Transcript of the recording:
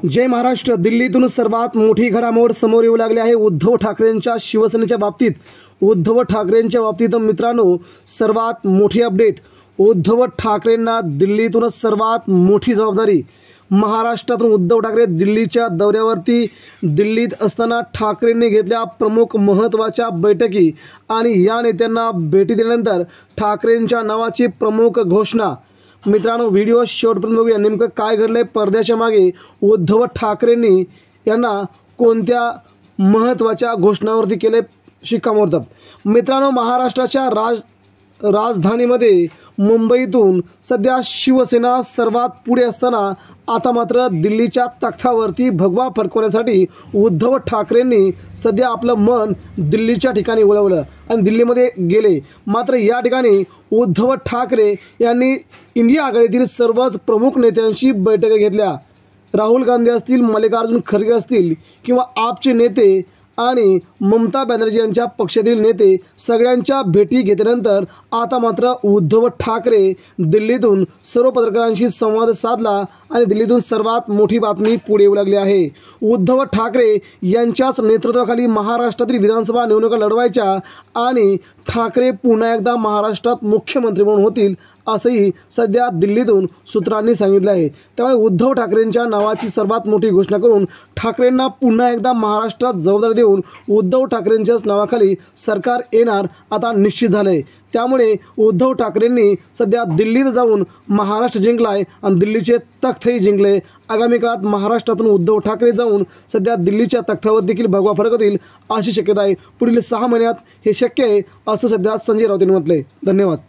जय महाराष्ट्र. दिल्लीतून सर्वात मोठी घडामोड समोर येऊ लागली आहे. उद्धव ठाकरेंच्या शिवसेनेच्या बाबतीत मित्रांनो सर्वात मोठी अपडेट. उद्धव ठाकरेंना दिल्लीतूनच सर्वात मोठी जबाबदारी. महाराष्ट्रातून उद्धव ठाकरे दिल्लीच्या दौऱ्यावरती. दिल्लीत असताना ठाकरेंनी घेतल्या प्रमुख महत्त्वाच्या बैठकी आणि या नेत्यांना भेटी दिल्यानंतर ठाकरेंच्या नावाची प्रमुख घोषणा. मित्रांनो, व्हिडिओ शेवटपर्यंत बघूया नेमकं काय घडलंय पडद्याच्या मागे. उद्धव ठाकरेंनी यांना कोणत्या महत्त्वाच्या घोषणावरती केले शिक्कामोर्तब. मित्रांनो, महाराष्ट्राच्या राजधानीमध्ये मुंबईतून सध्या शिवसेना सर्वात पुढे असताना आता मात्र दिल्लीच्या तख्तावरती भगवा फडकवण्यासाठी उद्धव ठाकरेंनी सध्या आपलं मन दिल्लीच्या ठिकाणी वळवलं आणि दिल्लीमध्ये गेले. मात्र या ठिकाणी उद्धव ठाकरे यांनी इंडिया आघाडीतील सर्वच प्रमुख नेत्यांशी बैठका घेतल्या. राहुल गांधी असतील, मल्लिकार्जुन खरगे असतील किंवा आपचे नेते आणि ममता बॅनर्जी यांच्या पक्षातील नेते सगळ्यांच्या भेटी घेतल्यानंतर आता मात्र उद्धव ठाकरे दिल्लीतून सर्व पत्रकारांशी संवाद साधला आणि दिल्लीतून सर्वात मोठी बातमी पुढे येऊ लागली आहे. उद्धव ठाकरे यांच्याच नेतृत्वाखाली महाराष्ट्रातील विधानसभा निवडणुका लढवायच्या आणि ठाकरे पुन्हा एकदा महाराष्ट्रात मुख्यमंत्री म्हणून होतील असंही सध्या दिल्लीतून सूत्रांनी सांगितलं आहे. त्यामुळे उद्धव ठाकरेंच्या नावाची सर्वात मोठी घोषणा करून ठाकरेंना पुन्हा एकदा महाराष्ट्रात जबाबदारी देऊन उद्धव ठाकरेंच्याच नावाखाली सरकार येणार आता निश्चित झालंय. त्यामुळे उद्धव ठाकरेंनी सध्या दिल्लीत जाऊन महाराष्ट्र जिंकलाय आणि दिल्लीचे तख्तही जिंकले. आगामी काळात महाराष्ट्रातून उद्धव ठाकरे जाऊन सध्या दिल्लीच्या तख्तावर देखील भगवा फडकवतील अशी शक्यता आहे. पुढील 6 महिन्यात हे शक्य आहे असं सध्या संजय राऊत यांनी म्हटलंय. धन्यवाद.